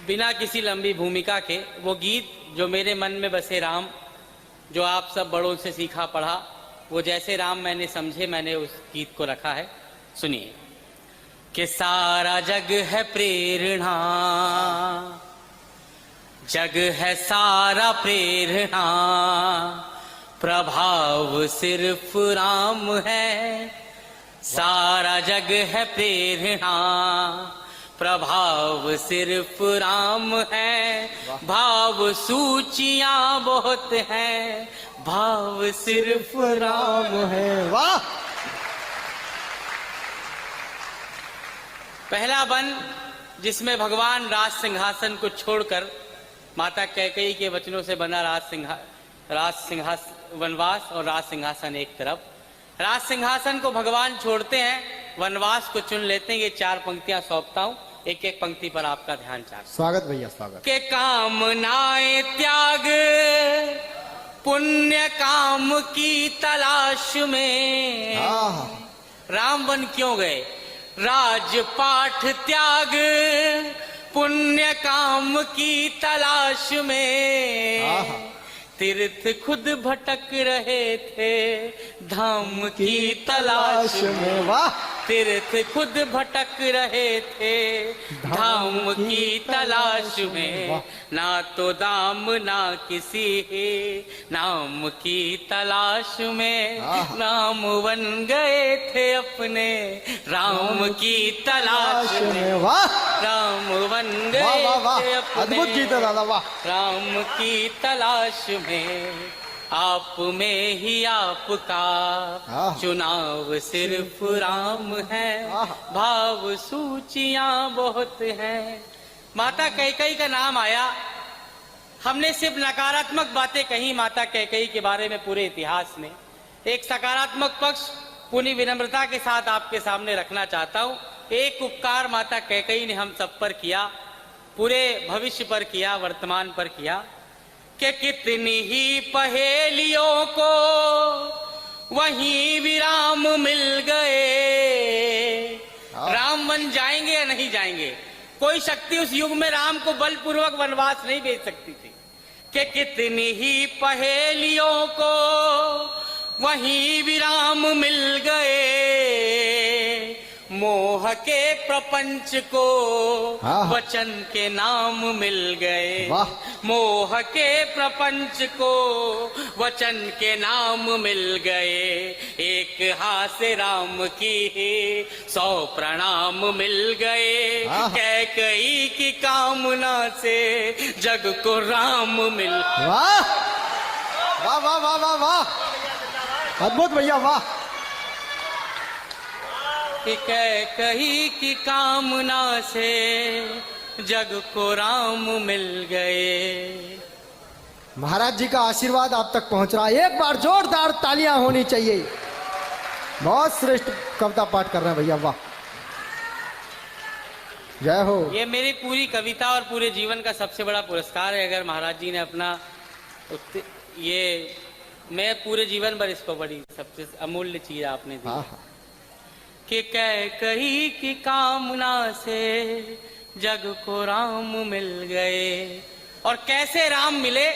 बिना किसी लंबी भूमिका के वो गीत जो मेरे मन में बसे राम, जो आप सब बड़ों से सीखा पढ़ा, वो जैसे राम मैंने समझे, मैंने उस गीत को रखा है। सुनिए कि सारा जग है प्रेरणा, जग है सारा प्रेरणा, प्रभाव सिर्फ राम है। सारा जग है प्रेरणा, प्रभाव सिर्फ राम है। भाव सूचियां बहुत हैं, भाव सिर्फ राम है। वाह! पहला वन जिसमें भगवान राज सिंहासन को छोड़कर माता कैकेयी के वचनों से बना वनवास और राज सिंहासन एक तरफ। राज सिंहासन को भगवान छोड़ते हैं, वनवास को चुन लेते हैं। ये 4 पंक्तियां सौंपता हूं, एक एक पंक्ति पर आपका ध्यान चाहता। स्वागत भैया, स्वागत। के कामनाएं त्याग पुण्य काम की तलाश में। राम वन क्यों गए? राजपाठ त्याग पुण्य काम की तलाश में। तीर्थ खुद भटक रहे थे धाम की तलाश में। वाह! तीर्थ खुद भटक रहे थे धाम की तलाश में। ना तो दाम ना किसी नाम की तलाश में। नाम बन गए थे अपने राम की तलाश में। वाह! राम बन गए थे अपने अद्भुत गीत है दादा, वाह! राम की तलाश में। आप में ही आपका चुनाव सिर्फ राम है। भाव सूचियां बहुत हैं। माता कैकेयी का नाम आया, हमने सिर्फ नकारात्मक बातें कही माता कैकेयी के बारे में पूरे इतिहास में। एक सकारात्मक पक्ष पूरी विनम्रता के साथ आपके सामने रखना चाहता हूँ। एक उपकार माता कैकेयी ने हम सब पर किया, पूरे भविष्य पर किया, वर्तमान पर किया, कि कितनी ही पहेलियों को वहीं विराम मिल गए। राम वन जाएंगे या नहीं जाएंगे? कोई शक्ति उस युग में राम को बलपूर्वक वनवास नहीं भेज सकती थी। कि कितनी ही पहेलियों को वहीं विराम मिल गए। मोह के प्रपंच को वचन के नाम मिल गए। मोह के प्रपंच को वचन के नाम मिल गए। एक हाथ से राम की 100 प्रणाम मिल गए। कैकेयी की कामना से जग को राम मिल। वाह वाह वाह वाह वाह वाह! अद्भुत भैया, वाह! कैकेयी की कामना से जग को राम मिल गए। महाराज जी का आशीर्वाद आप तक पहुंच रहा है। एक बार जोरदार तालियां होनी चाहिए। बहुत श्रेष्ठ कविता पाठ कर रहे हैं भैया, वाह! जय हो। ये मेरी पूरी कविता और पूरे जीवन का सबसे बड़ा पुरस्कार है। अगर महाराज जी ने अपना ये, मैं पूरे जीवन भर इसको बड़ी सबसे अमूल्य चीज आपने दी कि कैकेयी की कामना से जग को राम मिल गए। और कैसे राम मिले?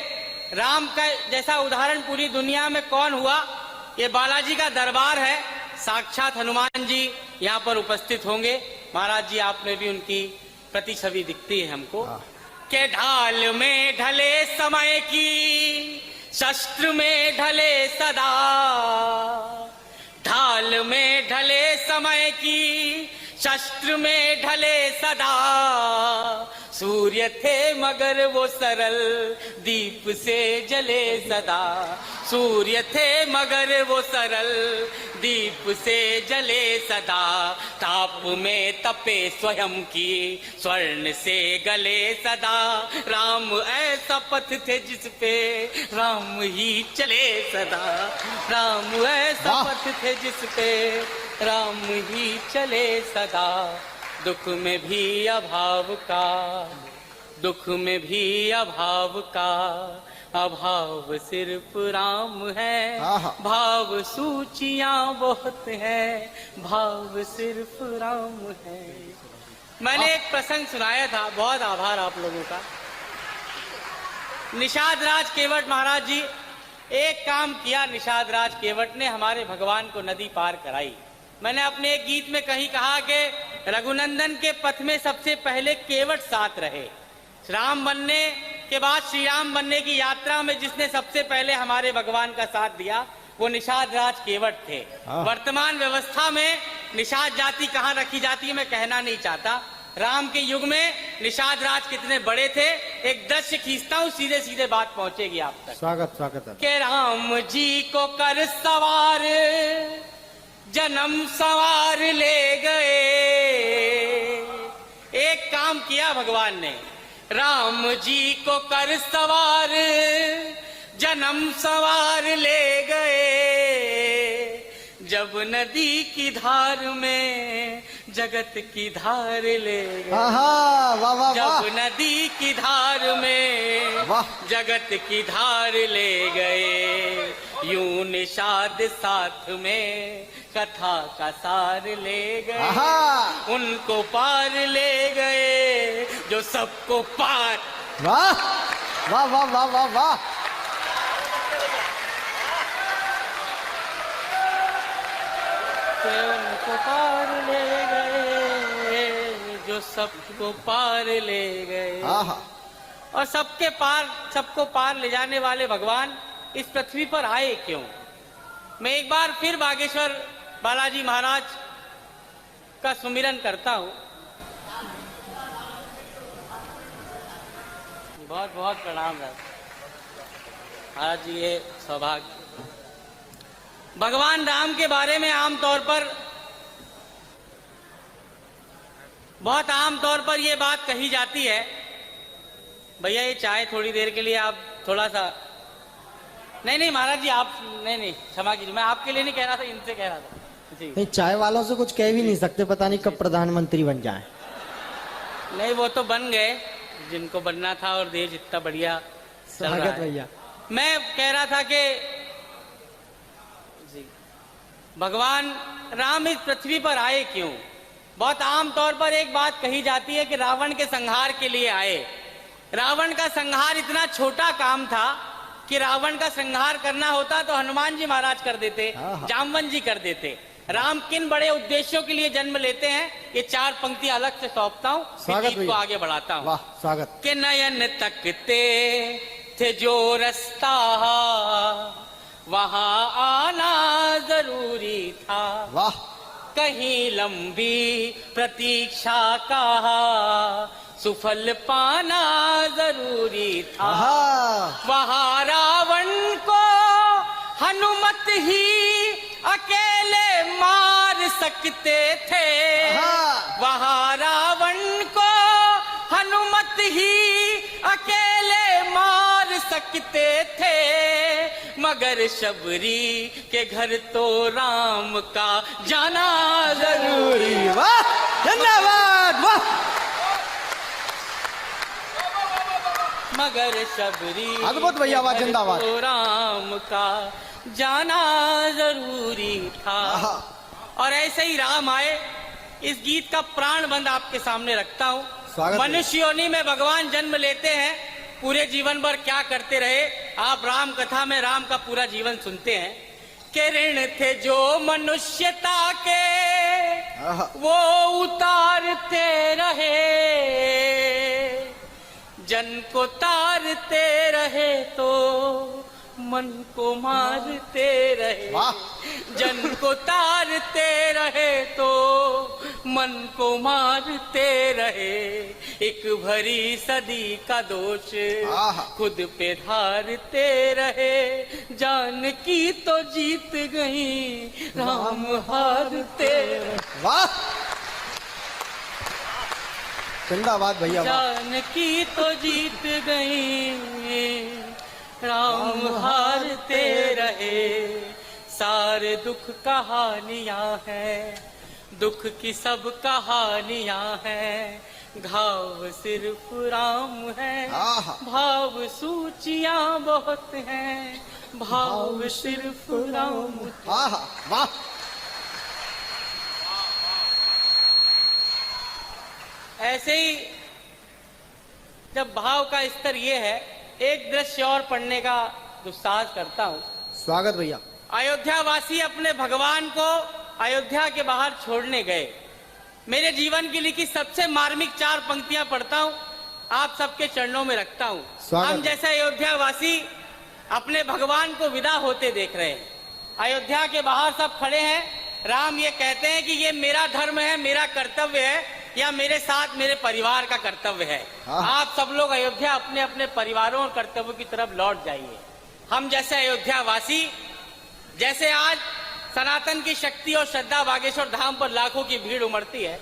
राम का जैसा उदाहरण पूरी दुनिया में कौन हुआ? ये बालाजी का दरबार है, साक्षात हनुमान जी यहाँ पर उपस्थित होंगे। महाराज जी आप में भी उनकी प्रतिछवि दिखती है हमको। के ढाल में ढले समय की, शस्त्र में ढले सदा। ढाल में ढले समय की, शस्त्र में ढले सदा। सूर्य थे मगर वो सरल, दीप से जले सदा। सूर्य थे मगर वो सरल, दीप से जले सदा। ताप में तपे स्वयं की, स्वर्ण से गले सदा। राम ऐसा पथ थे जिस पे राम ही चले सदा। राम ऐसा पथ थे जिस पे राम ही चले सदा। दुख में भी अभाव का, दुख में भी अभाव का, अभाव सिर्फ राम है। भाव सूचियां बहुत हैं, भाव सिर्फ राम है। मैंने एक प्रसंग सुनाया था, बहुत आभार आप लोगों का। निषाद राज केवट महाराज जी, एक काम किया निषाद राज केवट ने, हमारे भगवान को नदी पार कराई। मैंने अपने एक गीत में कहीं कहा कि रघुनंदन के पथ में सबसे पहले केवट साथ रहे। राम बनने के बाद, श्री राम बनने की यात्रा में जिसने सबसे पहले हमारे भगवान का साथ दिया वो निषाद राज केवट थे। वर्तमान व्यवस्था में निषाद जाति कहाँ रखी जाती है मैं कहना नहीं चाहता। राम के युग में निषाद राज कितने बड़े थे, एक दृश्य खींचता हूँ, सीधे सीधे बात पहुंचेगी आप तक। स्वागत है। के राम जी को कर सवार जन्म सवार ले गए। एक काम किया भगवान ने, राम जी को कर सवार जन्म सवार ले गए। जब नदी की धार में जगत की धार ले गए। वाह वाह जब वाह। नदी की धार में जगत की धार ले गए। यूं निषाद साथ में कथा का सार ले गए। उनको पार ले गए जो सबको पार। वाह वाह वाह वाह वाह वाह। उनको पार ले गए जो सबको पार ले गए। और सबको पार ले जाने वाले भगवान इस पृथ्वी पर आए क्यों? मैं एक बार फिर बागेश्वर बालाजी महाराज का सुमिरन करता हूँ। बहुत बहुत प्रणाम महाराज जी, ये सौभाग्य। भगवान राम के बारे में बहुत आम तौर पर ये बात कही जाती है, भैया ये चाय थोड़ी देर के लिए आप थोड़ा सा। नहीं महाराज जी, आप नहीं क्षमा कीजिए, मैं आपके लिए नहीं कह रहा था, इनसे कह रहा था जी। नहीं, चाय वालों से कुछ कह भी नहीं सकते, पता नहीं कब प्रधानमंत्री बन जाए। नहीं, वो तो बन गए जिनको बनना था और देश इतना बढ़िया चल रहा है। भैया मैं कह रहा था कि भगवान राम इस पृथ्वी पर आए क्यों? बहुत आम तौर पर एक बात कही जाती है कि रावण के संहार के लिए आए। रावण का संहार इतना छोटा काम था कि रावण का संहार करना होता तो हनुमान जी महाराज कर देते, जामवन जी कर देते। राम किन बड़े उद्देश्यों के लिए जन्म लेते हैं, ये चार पंक्तियां अलग से सौंपता हूँ, फिर गीत को आगे बढ़ाता हूँ। स्वागत। के नयन तकते थे जो रास्ता वहां आना जरूरी था। वाह। कहीं लंबी प्रतीक्षा का सुफल पाना जरूरी था। वहां रावण को हनुमत ही अकेले मार सकते थे। वहां रावण को हनुमत ही अकेले मार सकते थे, मगर शबरी के घर तो राम का जाना जरूरी। वाह, धन्यवाद। वाह, मगर शबरी अद्भुत भैया, वाह, जिंदाबाद। तो राम का जाना जरूरी था। और ऐसे ही राम आए। इस गीत का प्राण बंद आपके सामने रखता हूँ। मनुष्य योनि में भगवान जन्म लेते हैं, पूरे जीवन भर क्या करते रहे आप राम कथा में राम का पूरा जीवन सुनते हैं। के ऋण थे जो मनुष्यता के वो उतारते रहे, जन को तारते रहे तो मन को मारते रहे। जन को तारते रहे तो मन को मारते रहे। एक भरी सदी का दोष खुद पे धारते रहे। जान की तो जीत गई, राम हारते रहे। वाह, जिंदाबाद भैया। जान की तो जीत गई, राम हारते रहे। सारे दुख कहानियां हैं, दुख की सब कहानियां हैं। घाव सिर्फ राम है, भाव सूचियां बहुत हैं। भाव सिर्फ राम। वाह। वैसे ही जब भाव का स्तर ये है, एक दृश्य और पढ़ने का दुस्साहस करता हूं। स्वागत भैया। अयोध्या वासी अपने भगवान को अयोध्या के बाहर छोड़ने गए। मेरे जीवन की लिखी सबसे मार्मिक 4 पंक्तियां पढ़ता हूं, आप सबके चरणों में रखता हूं। हम जैसे अयोध्या वासी अपने भगवान को विदा होते देख रहे हैं। अयोध्या के बाहर सब खड़े हैं। राम ये कहते हैं कि ये मेरा धर्म है, मेरा कर्तव्य है, या मेरे साथ मेरे परिवार का कर्तव्य है। आप सब लोग अयोध्या अपने अपने परिवारों और कर्तव्यों की तरफ लौट जाइए। हम जैसे अयोध्या वासी, जैसे आज सनातन की शक्ति और श्रद्धा बागेश्वर धाम पर लाखों की भीड़ उमड़ती है,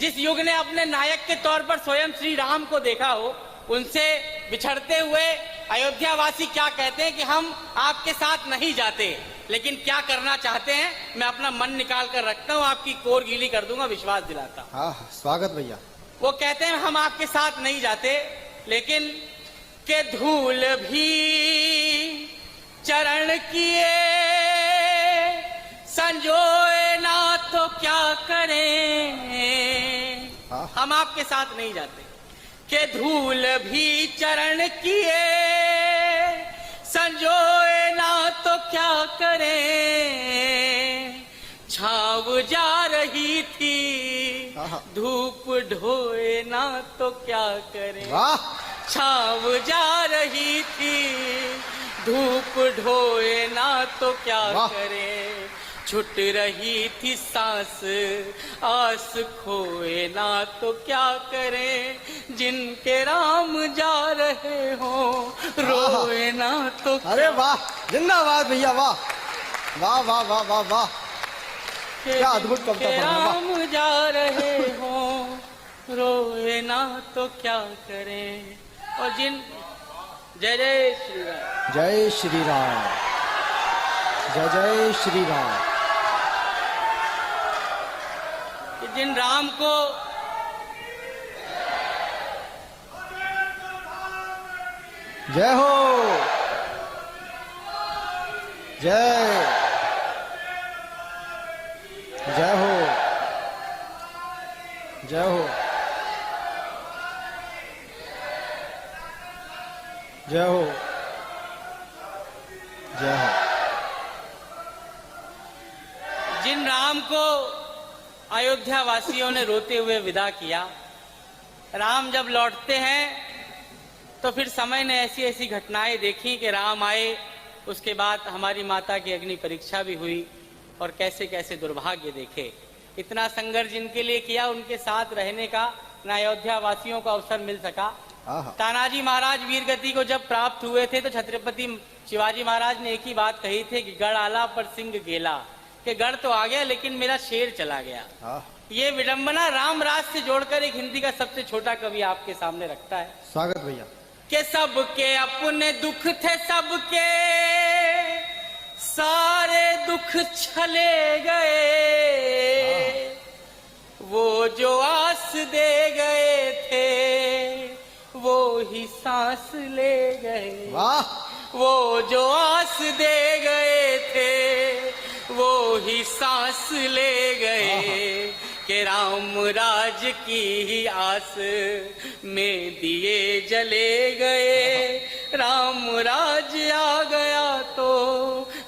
जिस युग ने अपने नायक के तौर पर स्वयं श्री राम को देखा हो, उनसे बिछड़ते हुए अयोध्या वासी क्या कहते हैं कि हम आपके साथ नहीं जाते, लेकिन क्या करना चाहते हैं मैं अपना मन निकाल कर रखता हूं, आपकी कोर गीली कर दूंगा, विश्वास दिलाता हूं। हाँ, स्वागत भैया। वो कहते हैं हम आपके साथ नहीं जाते, लेकिन के धूल भी चरण किए संजोए ना तो क्या करें। हम आपके साथ नहीं जाते। के धूल भी चरण किए संजोए ना तो क्या करें। छाव जा रही थी धूप ढोए ना तो क्या करें। छाव जा रही थी धूप ढोए ना तो क्या करें। छुट रही थी सांस आस खोए ना तो क्या करें। जिनके राम जा रहे हो रोए ना तो। अरे वाह, जिंदाबाद भैया, वाह वाह वाह वाह वाह वाह, क्या अद्भुत कविता। राम जा रहे हो रोए ना तो क्या करें। और जिन जय जय श्री राम, जय श्री राम, जय जय श्री राम। जिन राम को जय हो, जय जय हो, जय हो, जय हो, जय हो। जिन राम को अयोध्या वासियों ने रोते हुए विदा किया, राम जब लौटते हैं तो फिर समय ने ऐसी ऐसी घटनाएं देखी कि राम आए, उसके बाद हमारी माता की अग्नि परीक्षा भी हुई और कैसे कैसे दुर्भाग्य देखे। इतना संघर्ष जिनके लिए किया, उनके साथ रहने का न अयोध्या वासियों को अवसर मिल सका। तानाजी महाराज वीरगति को जब प्राप्त हुए थे तो छत्रपति शिवाजी महाराज ने एक ही बात कही थी कि गढ़ आला पर सिंह गेला, कि गढ़ तो आ गया लेकिन मेरा शेर चला गया। ये विडंबना राम राज से जोड़कर एक हिंदी का सबसे छोटा कवि आपके सामने रखता है। स्वागत भैया। कि सबके अपने दुख थे, सबके सारे दुख चले गए। वो जो आस दे गए थे वो ही सांस ले गए। वो जो आस दे गए थे वो ही सांस ले गए। कि राम राज की ही आस में दिए जले गए। राम राज आ गया तो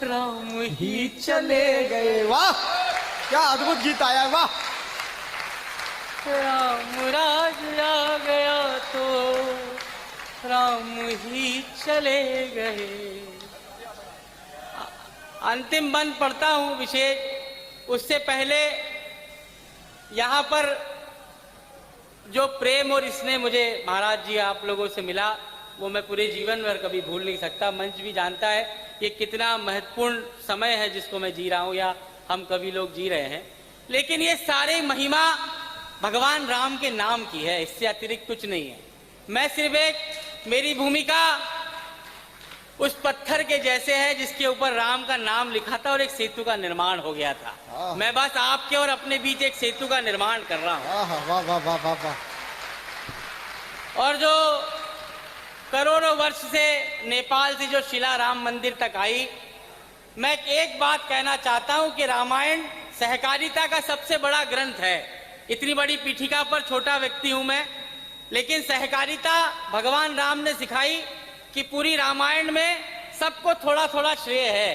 राम ही चले गए। वाह, क्या अद्भुत गीत आया, वाह। राम राज आ गया तो राम ही चले गए। अंतिम बंद पढ़ता हूं विशेष, उससे पहले यहाँ पर जो प्रेम और स्नेह मुझे महाराज जी आप लोगों से मिला, वो मैं पूरे जीवन में कभी भूल नहीं सकता। मंच भी जानता है ये कितना महत्वपूर्ण समय है जिसको मैं जी रहा हूँ, या हम कभी लोग जी रहे हैं। लेकिन ये सारे महिमा भगवान राम के नाम की है, इससे अतिरिक्त कुछ नहीं है। मैं सिर्फ एक, मेरी भूमिका उस पत्थर के जैसे है जिसके ऊपर राम का नाम लिखा था और एक सेतु का निर्माण हो गया था। मैं बस आपके और अपने बीच एक सेतु का निर्माण कर रहा हूँ। वाह वाह वाह वाह वाह। और जो करोड़ों वर्ष से नेपाल से जो शिला राम मंदिर तक आई, मैं एक बात कहना चाहता हूँ कि रामायण सहकारिता का सबसे बड़ा ग्रंथ है। इतनी बड़ी पीठिका पर छोटा व्यक्ति हूं मैं, लेकिन सहकारिता भगवान राम ने सिखाई कि पूरी रामायण में सबको थोड़ा थोड़ा श्रेय है।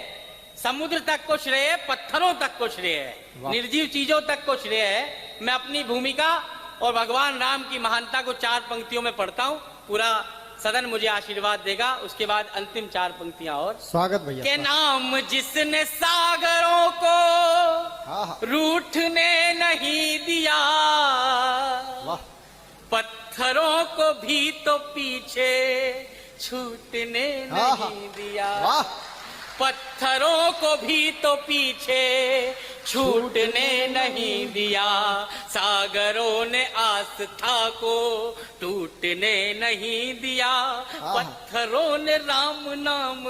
समुद्र तक को श्रेय है, पत्थरों तक को श्रेय है, निर्जीव चीजों तक को श्रेय है। मैं अपनी भूमिका और भगवान राम की महानता को 4 पंक्तियों में पढ़ता हूं, पूरा सदन मुझे आशीर्वाद देगा। उसके बाद अंतिम 4 पंक्तियां और। स्वागत भैया। के नाम जिसने सागरों को रूठने नहीं दिया, पत्थरों को भी तो पीछे छूटने नहीं दिया, पत्थरों को भी तो पीछे छूटने नहीं दिया, सागरों ने आस्था को टूटने नहीं दिया, पत्थरों ने राम नाम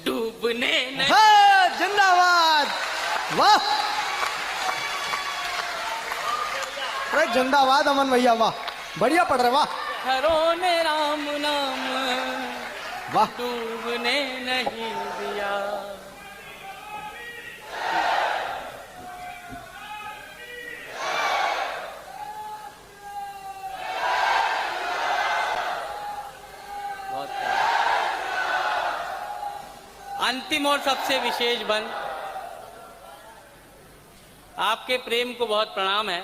डूबने नहीं। जिंदाबाद, वाह, अरे जिंदाबाद अमन भैया, वाह, बढ़िया पढ़ रहे, वाह। पत्थरों ने राम नाम वाह, डूबने नहीं दिया। अंतिम और सबसे विशेष बंद, आपके प्रेम को बहुत प्रणाम है।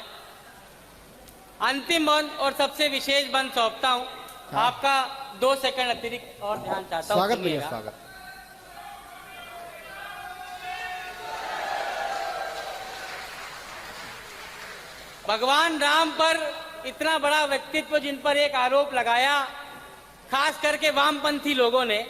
अंतिम बंद और सबसे विशेष बंद सौंपता हूं। आपका 2 सेकंड अतिरिक्त और ध्यान चाहता हूं। स्वागत भैया, स्वागत। भगवान राम पर इतना बड़ा व्यक्तित्व जिन पर एक आरोप लगाया, खास करके वामपंथी लोगों ने,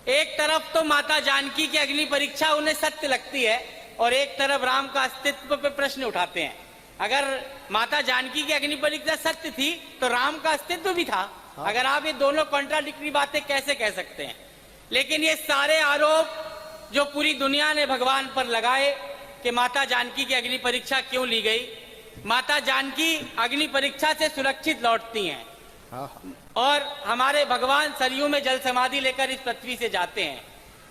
एक तरफ तो माता जानकी की अग्नि परीक्षा उन्हें सत्य लगती है और एक तरफ राम का अस्तित्व पे प्रश्न उठाते हैं। अगर माता जानकी की अग्नि परीक्षा सत्य थी तो राम का अस्तित्व भी था। अगर आप ये दोनों कॉन्ट्राडिक्टरी बातें कैसे कह सकते हैं? लेकिन ये सारे आरोप जो पूरी दुनिया ने भगवान पर लगाए कि माता जानकी की अग्नि परीक्षा क्यों ली गई, माता जानकी अग्नि परीक्षा से सुरक्षित लौटती हैं और हमारे भगवान सरयू में जल समाधि लेकर इस पृथ्वी से जाते हैं।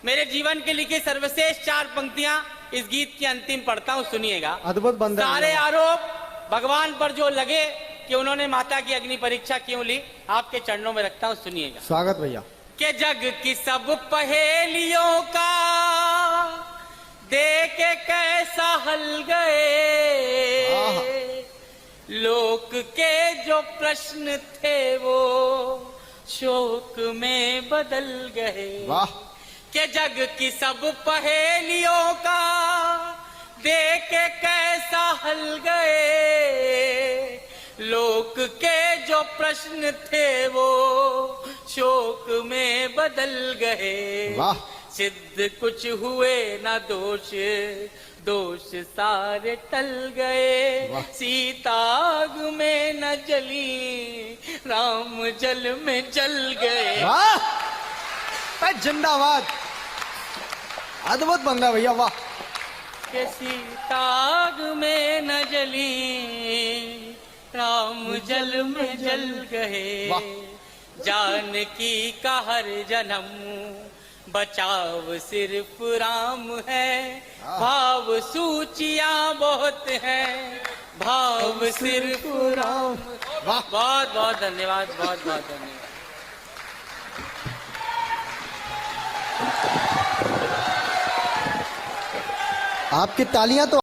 मेरे जीवन के लिखे सर्वश्रेष्ठ 4 पंक्तियां इस गीत की अंतिम पढ़ता हूं, सुनिएगा। अद्भुत बंदन। सारे आरोप भगवान पर जो लगे कि उन्होंने माता की अग्नि परीक्षा क्यों ली, आपके चरणों में रखता हूं, सुनिएगा। स्वागत भैया। के जग की सब पहेलियों का देके कैसा हल गए, लोक के जो प्रश्न थे वो शोक में बदल गए। वाह। के जग की सब पहेलियों का देके कैसा हल गए, लोक के जो प्रश्न थे वो शोक में बदल गए। वाह। सिद्ध कुछ हुए ना दोष, दोष सारे टल गए, सीता आग में न जली, राम जल में जल गए। वाह, जिंदाबाद, अद्भुत बंदा भैया, वाह। के सीता आग में न जली, राम जल में जल गए, जानकी का हर जन्म बचाव सिर्फ राम है, भाव सूचियां बहुत हैं, भाव सिर्फ राम। बहुत बहुत धन्यवाद, बहुत बहुत धन्यवाद। आपकी तालियां तो